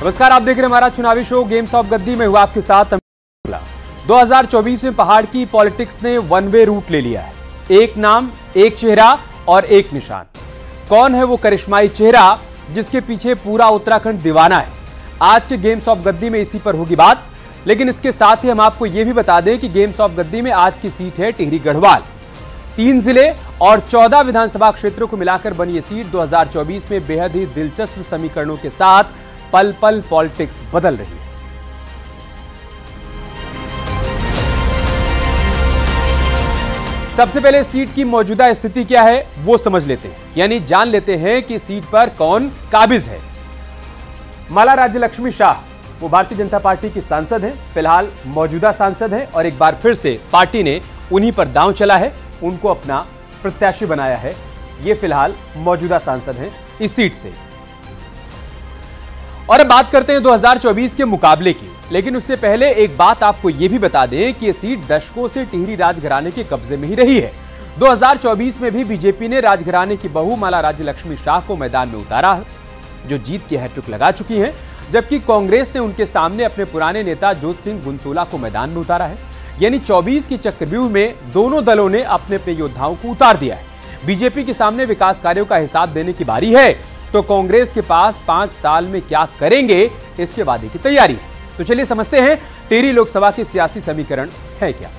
नमस्कार, आप देख रहे हैं हमारा चुनावी शो गेम्स ऑफ गद्दी में। हुआ आपके साथ 2024 में पहाड़ की पॉलिटिक्स ने वन वे रूट ले लिया है। एक नाम, एक चेहरा और एक निशान। कौन है वो करिश्माई चेहरा जिसके पीछे पूरा उत्तराखंड दीवाना है? आज के गेम्स ऑफ गद्दी में इसी पर होगी बात। लेकिन इसके साथ ही हम आपको यह भी बता दें कि गेम्स ऑफ गद्दी में आज की सीट है टिहरी गढ़वाल। 3 जिले और 14 विधानसभा क्षेत्रों को मिलाकर बनी ये सीट 2024 में बेहद ही दिलचस्प समीकरणों के साथ पल पल पॉलिटिक्स बदल रही है। सबसे पहले सीट की मौजूदा स्थिति क्या है वो समझ लेते हैं, यानी जान लेते हैं कि सीट पर कौन काबिज है। माला राज्य लक्ष्मी शाह वो भारतीय जनता पार्टी की सांसद हैं, फिलहाल मौजूदा सांसद हैं और एक बार फिर से पार्टी ने उन्हीं पर दांव चला है, उनको अपना प्रत्याशी बनाया है। ये फिलहाल मौजूदा सांसद हैं इस सीट से। और अब बात करते हैं 2024 के मुकाबले की। लेकिन उससे पहले एक बात आपको यह भी बता दें कि यह सीट दशकों से टिहरी राजघराने के कब्जे में ही रही है। 2024 में भी बीजेपी ने राजघराने की बहू माला राज्य लक्ष्मी शाह को मैदान में उतारा है, जो जीत की हैट्रिक लगा चुकी हैं, जबकि कांग्रेस ने उनके सामने अपने पुराने नेता जोत सिंह गुनसोला को मैदान में उतारा है। यानी 24 की चक्रव्यूह में दोनों दलों ने अपने अपने योद्धाओं को उतार दिया है। बीजेपी के सामने विकास कार्यों का हिसाब देने की बारी है, तो कांग्रेस के पास 5 साल में क्या करेंगे इसके वादे की तैयारी है। तो चलिए समझते हैं टिहरी लोकसभा के सियासी समीकरण है क्या।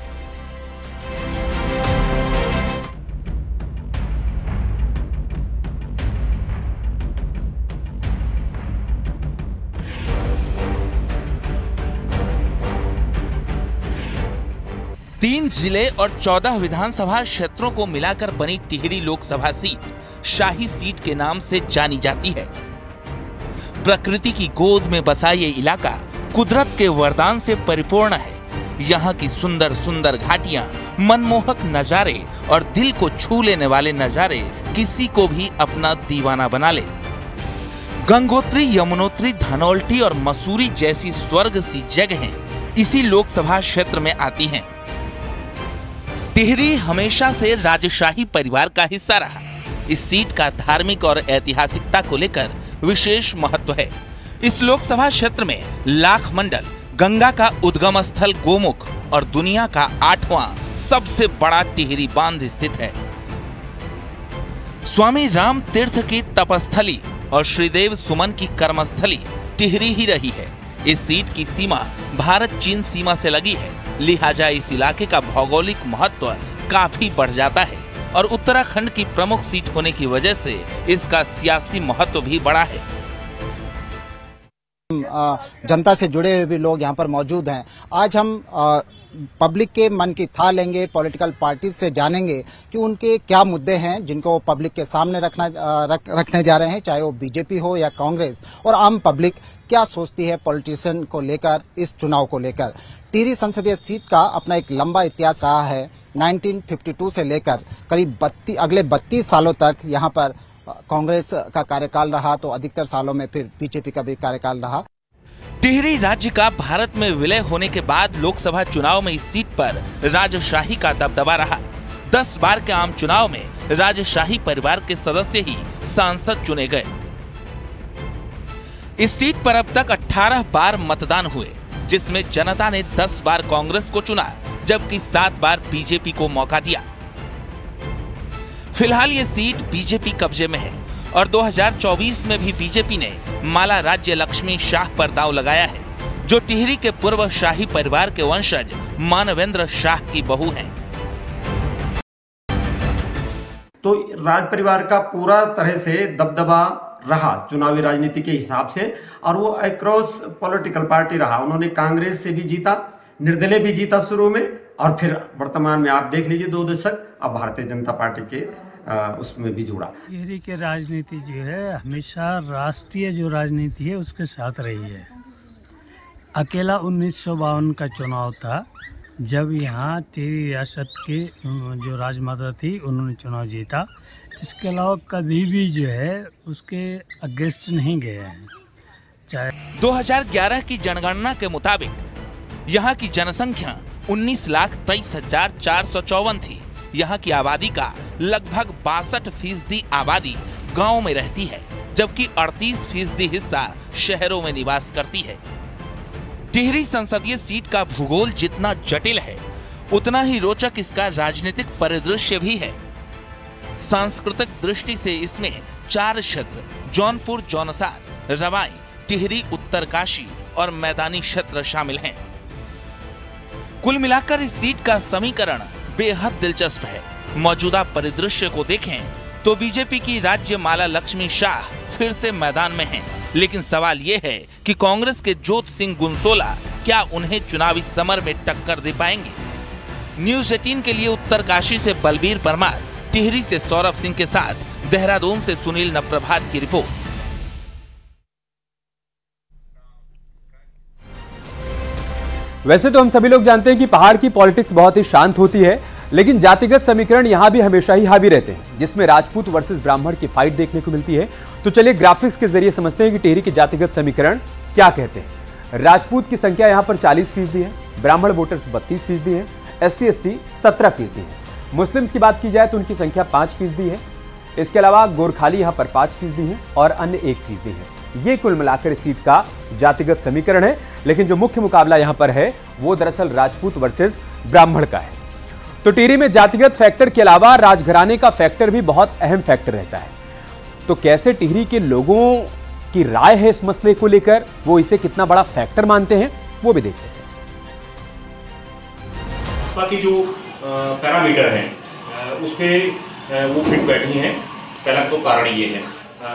तीन जिले और 14 विधानसभा क्षेत्रों को मिलाकर बनी टिहरी लोकसभा सीट शाही सीट के नाम से जानी जाती है। प्रकृति की गोद में बसा ये इलाका कुदरत के वरदान से परिपूर्ण है। यहाँ की सुंदर सुंदर घाटियां, मनमोहक नजारे और दिल को छू लेने वाले नजारे किसी को भी अपना दीवाना बना ले। गंगोत्री, यमुनोत्री, धनौल्टी और मसूरी जैसी स्वर्ग सी जगहें इसी लोकसभा क्षेत्र में आती हैं। टिहरी हमेशा से राजशाही परिवार का हिस्सा रहा। इस सीट का धार्मिक और ऐतिहासिकता को लेकर विशेष महत्व है। इस लोकसभा क्षेत्र में लाख मंडल, गंगा का उद्गम स्थल गोमुख और दुनिया का 8वां सबसे बड़ा टिहरी बांध स्थित है। स्वामी राम तीर्थ की तपस्थली और श्रीदेव सुमन की कर्मस्थली टिहरी ही रही है। इस सीट की सीमा भारत चीन सीमा से लगी है, लिहाजा इस इलाके का भौगोलिक महत्व काफी बढ़ जाता है और उत्तराखंड की प्रमुख सीट होने की वजह से इसका सियासी महत्व भी बढ़ा है। जनता से जुड़े हुए भी लोग यहाँ पर मौजूद हैं। आज हम पब्लिक के मन की थाह लेंगे, पॉलिटिकल पार्टी से जानेंगे कि उनके क्या मुद्दे हैं जिनको पब्लिक के सामने रखने जा रहे हैं, चाहे वो बीजेपी हो या कांग्रेस, और आम पब्लिक क्या सोचती है पॉलिटिशियन को लेकर, इस चुनाव को लेकर। टिहरी संसदीय सीट का अपना एक लंबा इतिहास रहा है। 1952 से लेकर करीब अगले 32 सालों तक यहाँ पर कांग्रेस का कार्यकाल रहा, तो अधिकतर सालों में फिर बीजेपी का भी कार्यकाल रहा। टिहरी राज्य का भारत में विलय होने के बाद लोकसभा चुनाव में इस सीट पर राजशाही का दबदबा रहा। 10 बार के आम चुनाव में राजशाही परिवार के सदस्य ही सांसद चुने गए। इस सीट पर अब तक 18 बार मतदान हुए, जिसमें जनता ने 10 बार कांग्रेस को चुना, जबकि 7 बार बीजेपी को मौका दिया। फिलहाल ये सीट बीजेपी कब्जे में है और 2024 में भी बीजेपी ने माला राज्य लक्ष्मी शाह पर दांव लगाया है, जो टिहरी के पूर्व शाही परिवार के वंशज मानवेंद्र शाह की बहू हैं। तो राज परिवार का पूरा तरह से दबदबा रहा चुनावी राजनीति के हिसाब से, और वो अक्रॉस पॉलिटिकल पार्टी रहा। उन्होंने कांग्रेस से भी जीता, निर्दलीय भी जीता शुरू में, और फिर वर्तमान में आप देख लीजिए 2 दशक अब भारतीय जनता पार्टी के उसमें भी जुड़ा। टिहरी की राजनीति जो है हमेशा राष्ट्रीय जो राजनीति है उसके साथ रही है। अकेला 1952 का चुनाव था, जब यहाँ टिहरी रियासत की जो राजमाता थी उन्होंने चुनाव जीता। इसके अलावा कभी भी जो है उसके अगेंस्ट नहीं गए हैं। चाहे 2011 की जनगणना के मुताबिक यहाँ की जनसंख्या 19,23,454 थी। यहाँ की आबादी का लगभग 62% आबादी गांव में रहती है, जबकि 38% हिस्सा शहरों में निवास करती है। टिहरी संसदीय सीट का भूगोल जितना जटिल है, उतना ही रोचक इसका राजनीतिक परिदृश्य भी है। सांस्कृतिक दृष्टि से इसमें 4 क्षेत्र जौनपुर, जौनसार, रवाई, टिहरी, उत्तरकाशी और मैदानी क्षेत्र शामिल हैं। कुल मिलाकर इस सीट का समीकरण बेहद दिलचस्प है। मौजूदा परिदृश्य को देखें तो बीजेपी की राज्य माला लक्ष्मी शाह फिर से मैदान में हैं, लेकिन सवाल ये है कि कांग्रेस के जोत सिंह गुनसोला क्या उन्हें चुनावी समर में टक्कर दे पाएंगे। न्यूज़ 18 के लिए उत्तरकाशी से बलबीर परमार, टिहरी से सौरभ सिंह के साथ देहरादून से सुनील नप्रभात की रिपोर्ट। वैसे तो हम सभी लोग जानते हैं कि पहाड़ की पॉलिटिक्स बहुत ही शांत होती है, लेकिन जातिगत समीकरण यहां भी हमेशा ही हावी रहते हैं, जिसमें राजपूत वर्सेस ब्राह्मण की फाइट देखने को मिलती है। तो चलिए ग्राफिक्स के जरिए समझते हैं कि टिहरी के जातिगत समीकरण क्या कहते हैं। राजपूत की संख्या यहां पर 40% है, ब्राह्मण वोटर्स 32% है, SC/ST 17% है। मुस्लिम्स की बात की जाए तो उनकी संख्या 5% है। इसके अलावा गोरखाली यहां पर 5% है और अन्य 1% है। ये कुल मिलाकर इस सीट का जातिगत समीकरण है, लेकिन जो मुख्य मुकाबला यहां पर है वो दरअसल राजपूत वर्सेस ब्राह्मण का है। तो टिहरी में जातिगत फैक्टर के अलावा राजघराने का फैक्टर भी बहुत अहम फैक्टर रहता है। तो कैसे टिहरी के लोगों की राय है इस मसले को लेकर, वो इसे कितना बड़ा फैक्टर मानते हैं, वो भी देखते हैं। बाकी जो पैरामीटर हैं उस पे वो फिट बैठी हैं। पहला तो कारण ये है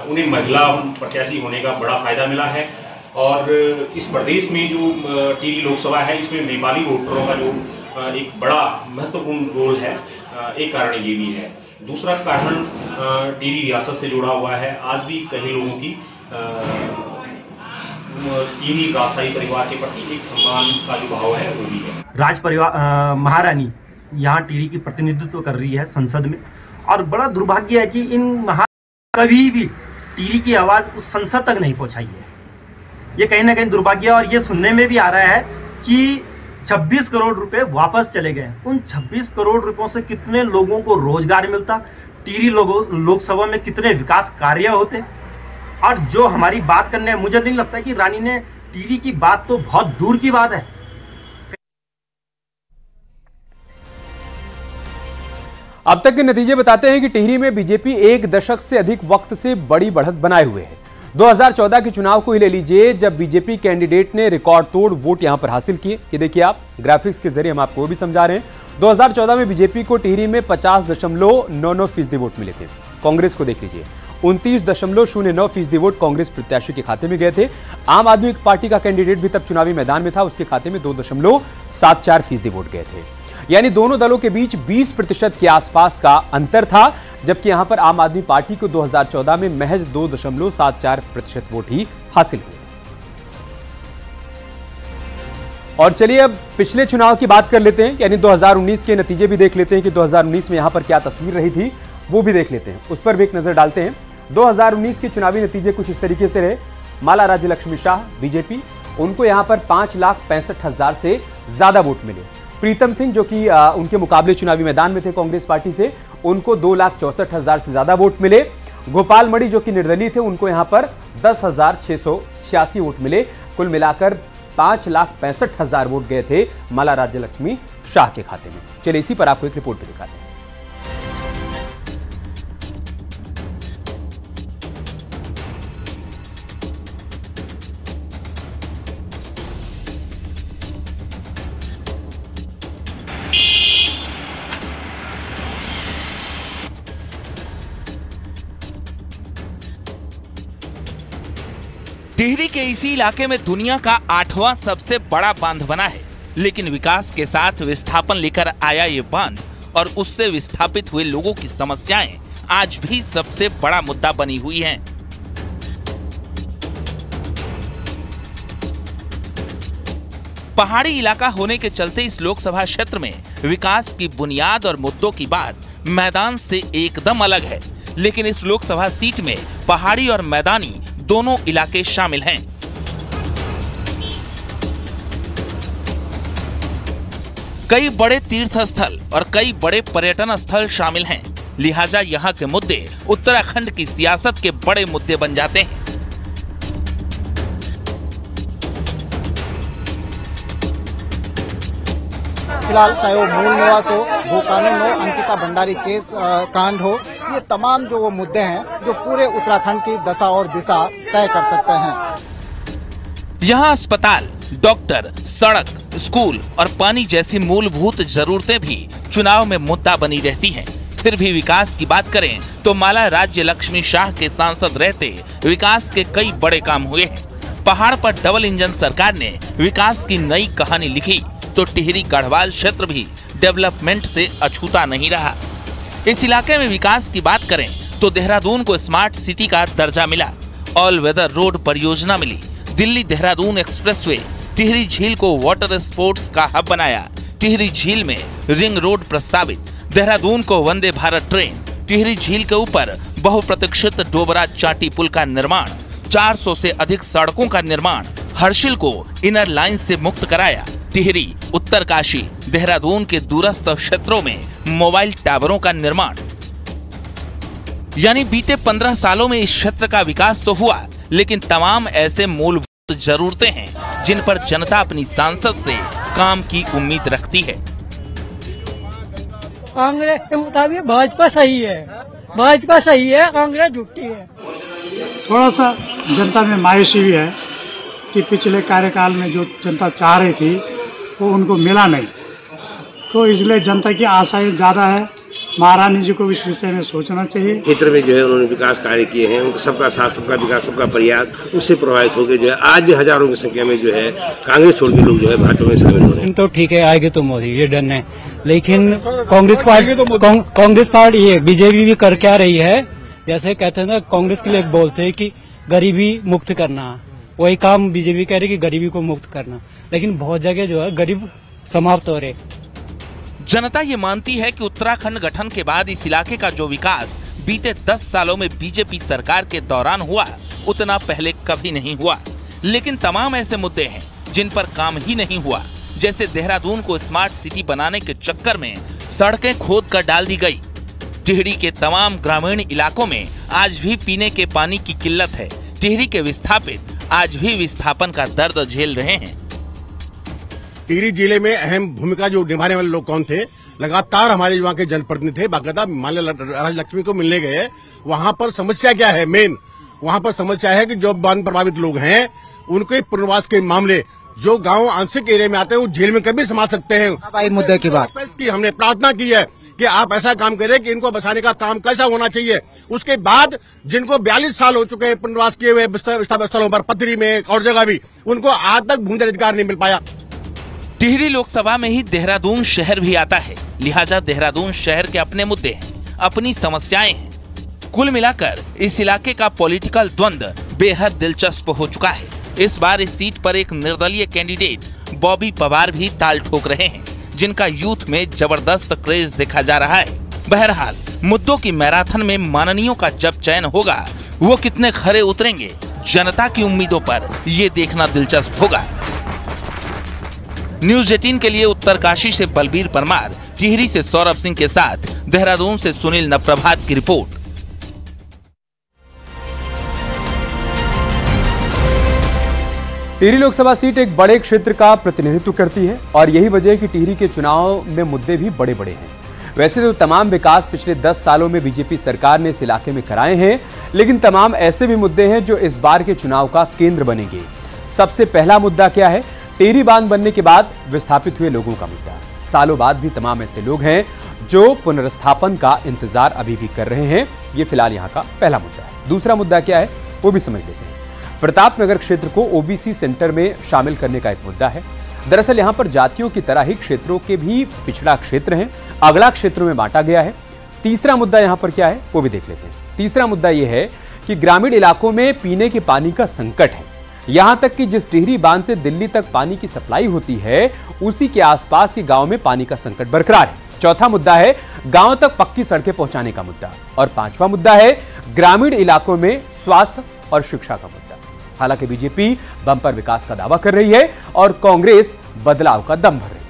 उन्हें महिला प्रत्याशी होने का बड़ा फायदा मिला है, और इस प्रदेश में जो टिहरी लोकसभा है इसमें नेपाली वोटरों का जो एक बड़ा महत्वपूर्ण रोल है, एक कारण ये भी है। दूसरा कारण टिहरी रियासत से जुड़ा हुआ है। आज भी कई लोगों की टिहरी राजशाही परिवार के प्रति एक सम्मान का जो भाव है वो भी है। राज परिवार महारानी यहाँ टिहरी की प्रतिनिधित्व कर रही है संसद में, और बड़ा दुर्भाग्य है कि इन कभी भी टिहरी की आवाज उस संसद तक नहीं पहुंचाई है। ये कहीं ना कहीं दुर्भाग्य है, और ये सुनने में भी आ रहा है कि 26 करोड़ रुपए वापस चले गए। उन 26 करोड़ रुपयों से कितने लोगों को रोजगार मिलता, टिहरी लोकसभा में कितने विकास कार्य होते। और जो हमारी बात करने है, मुझे नहीं लगता कि रानी ने टिहरी की बात तो बहुत दूर की बात है। अब तक के नतीजे बताते हैं कि टिहरी में बीजेपी 1 दशक से अधिक वक्त से बड़ी बढ़त बनाए हुए है। 2014 के चुनाव को ही ले लीजिए, जब बीजेपी कैंडिडेट ने रिकॉर्ड तोड़ वोट यहां पर हासिल किए। ये देखिए आप ग्राफिक्स के जरिए हम आपको वो भी समझा रहे हैं। 2014 में बीजेपी को टिहरी में 50.99% वोट मिले थे। कांग्रेस को देख लीजिए, 29.09% वोट कांग्रेस प्रत्याशी के खाते में गए थे। आम आदमी पार्टी का कैंडिडेट भी तब चुनावी मैदान में था, उसके खाते में 2.74% वोट गए थे। यानी दोनों दलों के बीच 20% के आसपास का अंतर था, जबकि यहां पर आम आदमी पार्टी को 2014 में महज 2.74% वोट ही हासिल हुए। और चलिए अब पिछले चुनाव की बात कर लेते हैं, यानी 2019 के नतीजे भी देख लेते हैं कि 2019 में यहां पर क्या तस्वीर रही थी, वो भी देख लेते हैं, उस पर भी एक नजर डालते हैं। 2019 के चुनावी नतीजे कुछ इस तरीके से रहे। माला राज्य लक्ष्मी शाह बीजेपी, उनको यहां पर 5,65,000 से ज्यादा वोट मिले। प्रीतम सिंह जो कि उनके मुकाबले चुनावी मैदान में थे कांग्रेस पार्टी से, उनको 2,64,000 से ज्यादा वोट मिले। गोपाल मणि जो कि निर्दलीय थे, उनको यहां पर 10,686 वोट मिले। कुल मिलाकर 5,65,000 वोट गए थे माला राज्य लक्ष्मी शाह के खाते में। चलिए इसी पर आपको एक रिपोर्ट भी दिखाते हैं। टिहरी के इसी इलाके में दुनिया का 8वां सबसे बड़ा बांध बना है, लेकिन विकास के साथ विस्थापन लेकर आया ये बांध और उससे विस्थापित हुए लोगों की समस्याएं आज भी सबसे बड़ा मुद्दा बनी हुई हैं। पहाड़ी इलाका होने के चलते इस लोकसभा क्षेत्र में विकास की बुनियाद और मुद्दों की बात मैदान से एकदम अलग है, लेकिन इस लोकसभा सीट में पहाड़ी और मैदानी दोनों इलाके शामिल हैं। कई बड़े तीर्थ स्थल और कई बड़े पर्यटन स्थल शामिल हैं, लिहाजा यहाँ के मुद्दे उत्तराखंड की सियासत के बड़े मुद्दे बन जाते हैं। फिलहाल चाहे वो मूल निवास हो, भू कानून हो, अंकिता भंडारी केस कांड हो, ये तमाम जो वो मुद्दे हैं जो पूरे उत्तराखंड की दशा और दिशा तय कर सकते हैं। यहाँ अस्पताल, डॉक्टर, सड़क, स्कूल और पानी जैसी मूलभूत जरूरतें भी चुनाव में मुद्दा बनी रहती हैं। फिर भी विकास की बात करें तो माला राज्य लक्ष्मी शाह के सांसद रहते विकास के कई बड़े काम हुए हैं। पहाड़ पर डबल इंजन सरकार ने विकास की नई कहानी लिखी तो टिहरी गढ़वाल क्षेत्र भी डेवलपमेंट से अछूता नहीं रहा। इस इलाके में विकास की बात करें तो देहरादून को स्मार्ट सिटी का दर्जा मिला, ऑल वेदर रोड परियोजना मिली, दिल्ली देहरादून एक्सप्रेसवे, टिहरी झील को वाटर स्पोर्ट्स का हब बनाया, टिहरी झील में रिंग रोड प्रस्तावित, देहरादून को वंदे भारत ट्रेन, टिहरी झील के ऊपर बहुप्रतीक्षित डोबरा चाटी पुल का निर्माण, 400 से अधिक सड़कों का निर्माण, हर्षिल को इनर लाइन से मुक्त कराया, टिहरी, उत्तरकाशी, देहरादून के दूरस्थ क्षेत्रों में मोबाइल टावरों का निर्माण। यानी बीते 15 सालों में इस क्षेत्र का विकास तो हुआ, लेकिन तमाम ऐसे मूलभूत जरूरतें हैं जिन पर जनता अपनी सांसद से काम की उम्मीद रखती है। कांग्रेस के मुताबिक भाजपा सही है, भाजपा सही है, कांग्रेस झूठी है। थोड़ा सा जनता में मायूसी भी है कि पिछले कार्यकाल में जो जनता चाह रही थी वो उनको मिला नहीं, तो इसलिए जनता की आशाएं ज्यादा है। महारानी जी को इस विषय में सोचना चाहिए। क्षेत्र में जो है उन्होंने विकास कार्य किए हैं, उनका सबका साथ, सबका विकास, सबका प्रयास, उससे प्रभावित होकर जो है आज भी हजारों की संख्या में जो है कांग्रेस छोड़ के लोग जो है भाजपा में शामिल हो रहे हैं। तो ठीक है, आएगी तो मोदी, ये डन है, लेकिन कांग्रेस पार्टी ये बीजेपी भी कर क्या रही है, जैसे कहते हैं ना, कांग्रेस के लिए बोलते हैं कि गरीबी मुक्त करना, वही काम बीजेपी कह रही कि गरीबी को मुक्त करना, लेकिन बहुत जगह जो है गरीब समाप्त हो रहे। जनता ये मानती है कि उत्तराखंड गठन के बाद इस इलाके का जो विकास बीते 10 सालों में बीजेपी सरकार के दौरान हुआ, उतना पहले कभी नहीं हुआ। लेकिन तमाम ऐसे मुद्दे हैं जिन पर काम ही नहीं हुआ, जैसे देहरादून को स्मार्ट सिटी बनाने के चक्कर में सड़कें खोद कर डाल दी गई। टिहरी के तमाम ग्रामीण इलाकों में आज भी पीने के पानी की किल्लत है। टिहरी के विस्थापित आज भी विस्थापन का दर्द झेल रहे हैं। टिहरी जिले में अहम भूमिका जो निभाने वाले लोग कौन थे, लगातार हमारे वहाँ के जनप्रतिनिधि थे, बाकायदा माला लक्ष्मी को मिलने गए। वहाँ पर समस्या क्या है, मेन वहाँ पर समस्या है कि जो बाढ़ प्रभावित लोग हैं उनके पुनर्वास के मामले, जो गांव आंशिक एरिया में आते हैं वो झील में कभी समा सकते हैं। भाई मुद्दे की बात की हमने प्रार्थना की है कि आप ऐसा काम करें कि इनको बसाने का काम कैसा होना चाहिए। उसके बाद जिनको 42 साल हो चुके हैं पुनर्वास किए हुए स्थलों पर, पथरी में और जगह भी, उनको आज तक भूमि अधिकार नहीं मिल पाया। टिहरी लोकसभा में ही देहरादून शहर भी आता है, लिहाजा देहरादून शहर के अपने मुद्दे हैं, अपनी समस्याएं हैं। कुल मिलाकर इस इलाके का पॉलिटिकल द्वंद्व बेहद दिलचस्प हो चुका है। इस बार इस सीट पर एक निर्दलीय कैंडिडेट बॉबी पवार भी ताल ठोक रहे हैं, जिनका यूथ में जबरदस्त क्रेज देखा जा रहा है। बहरहाल मुद्दों की मैराथन में माननीयों का जब चयन होगा, वो कितने खरे उतरेंगे, जनता की उम्मीदों पर ये देखना दिलचस्प होगा। न्यूज़ 18 के लिए उत्तरकाशी से बलबीर परमार, टिहरी से सौरभ सिंह के साथ देहरादून से सुनील नप्रभात की रिपोर्ट। टिहरी लोकसभा सीट एक बड़े क्षेत्र का प्रतिनिधित्व करती है और यही वजह है कि टिहरी के चुनाव में मुद्दे भी बड़े बड़े हैं। वैसे तो तमाम विकास पिछले 10 सालों में बीजेपी सरकार ने इस इलाके में कराए हैं, लेकिन तमाम ऐसे भी मुद्दे हैं जो इस बार के चुनाव का केंद्र बनेंगे। सबसे पहला मुद्दा क्या है? टिहरी बांध बनने के बाद विस्थापित हुए लोगों का मुद्दा। सालों बाद भी तमाम ऐसे लोग हैं जो पुनर्स्थापन का इंतजार अभी भी कर रहे हैं। ये फिलहाल यहाँ का पहला मुद्दा है। दूसरा मुद्दा क्या है वो भी समझ लेते हैं। प्रतापनगर क्षेत्र को ओबीसी सेंटर में शामिल करने का एक मुद्दा है। दरअसल यहाँ पर जातियों की तरह ही क्षेत्रों के भी पिछड़ा क्षेत्र हैं, अगला क्षेत्रों में बांटा गया है। तीसरा मुद्दा यहाँ पर क्या है वो भी देख लेते हैं। तीसरा मुद्दा यह है कि ग्रामीण इलाकों में पीने के पानी का संकट है। यहां तक कि जिस टिहरी बांध से दिल्ली तक पानी की सप्लाई होती है, उसी के आसपास के गांव में पानी का संकट बरकरार है। चौथा मुद्दा है गांव तक पक्की सड़कें पहुंचाने का मुद्दा। और पांचवा मुद्दा है ग्रामीण इलाकों में स्वास्थ्य और शिक्षा का मुद्दा। हालांकि बीजेपी बंपर विकास का दावा कर रही है और कांग्रेस बदलाव का दम भर रही है।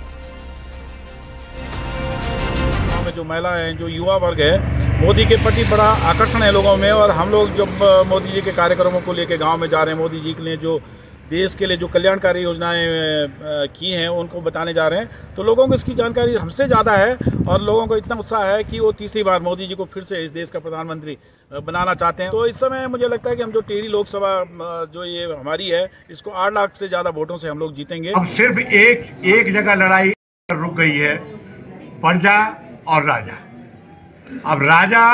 जो महिलाएं हैं, जो युवा वर्ग है, मोदी के प्रति बड़ा आकर्षण है लोगों में। और हम लोग जब मोदी जी के कार्यक्रमों को लेकर गांव में जा रहे हैं, मोदी जी के लिए जो देश के लिए जो कल्याणकारी योजनाएं की हैं उनको बताने जा रहे हैं। तो लोगों को इसकी जानकारी हमसे ज़्यादा है और लोगों को इतना उत्साह है कि वो तीसरी बार मोदी जी को फिर से इस देश का प्रधानमंत्री बनाना चाहते हैं। तो इस समय मुझे लगता है कि हम जो टिहरी लोकसभा जो ये हमारी है, इसको 8 लाख से ज़्यादा वोटों से हम लोग जीतेंगे। अब सिर्फ एक जगह लड़ाई रुक गई है, प्रजा और राजा। अब राजा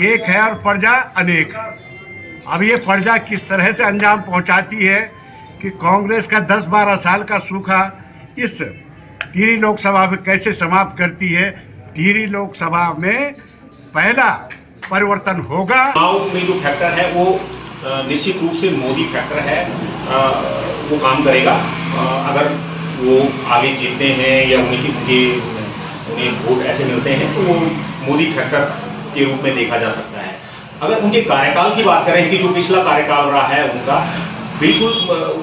एक है और प्रजा अनेक है। अब ये प्रजा किस तरह से अंजाम पहुंचाती है कि कांग्रेस का 10-12 साल का सूखा इस टिहरी लोकसभा में कैसे समाप्त करती है। टिहरी लोकसभा में पहला परिवर्तन होगा। चुनाव में जो फैक्टर है वो निश्चित रूप से मोदी फैक्टर है, वो काम करेगा। अगर वो आगे जीतते हैं या उन्हें वोट ऐसे मिलते हैं तो वो मोदी फैक्टर के रूप में देखा जा सकता है। अगर उनके कार्यकाल की बात करें कि जो पिछला कार्यकाल रहा है उनका, बिल्कुल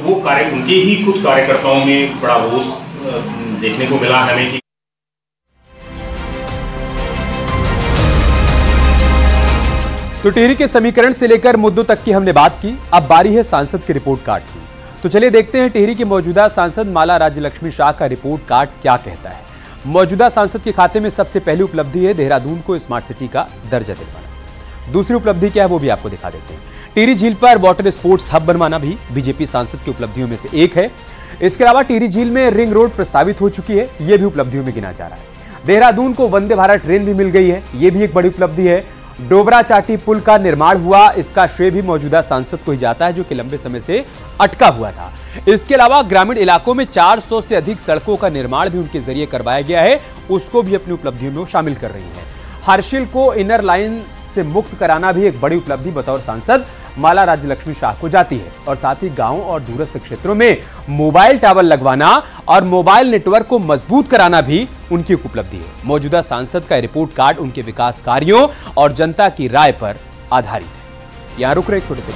वो उनके ही खुद कार्यकर्ताओं में बड़ा रोष देखने को मिला हमें। तो टिहरी के समीकरण से लेकर मुद्दों तक की हमने बात की, अब बारी है सांसद की रिपोर्ट कार्ड की। तो चलिए देखते हैं टिहरी की मौजूदा सांसद माला राज्यलक्ष्मी शाह का रिपोर्ट कार्ड क्या कहता है। मौजूदा सांसद के खाते में सबसे पहली उपलब्धि है देहरादून को स्मार्ट सिटी का दर्जा दिलवाना। दूसरी उपलब्धि क्या है वो भी आपको दिखा देते हैं। टिहरी झील पर वाटर स्पोर्ट्स हब बनवाना भी बीजेपी सांसद की उपलब्धियों में से एक है। इसके अलावा टिहरी झील में रिंग रोड प्रस्तावित हो चुकी है, यह भी उपलब्धियों में गिना जा रहा है। देहरादून को वंदे भारत ट्रेन भी मिल गई है, यह भी एक बड़ी उपलब्धि है। डोबरा चाटी पुल का निर्माण हुआ, इसका श्रेय भी मौजूदा सांसद को ही जाता है जो कि लंबे समय से अटका हुआ था। इसके अलावा ग्रामीण इलाकों में 400 से अधिक सड़कों का निर्माण भी उनके जरिए करवाया गया है, उसको भी अपनी उपलब्धियों में शामिल कर रही है। हर्षिल को इनर लाइन से मुक्त कराना भी एक बड़ी उपलब्धि बतौर सांसद माला राज्यलक्ष्मी शाह को जाती है। और साथ ही गांव और दूरस्थ क्षेत्रों में मोबाइल टावर लगवाना और मोबाइल नेटवर्क को मजबूत कराना भी उनकी एक उपलब्धि है। मौजूदा सांसद का रिपोर्ट कार्ड उनके विकास कार्यों और जनता की राय पर आधारित है। यहां रुक रहे छोटे से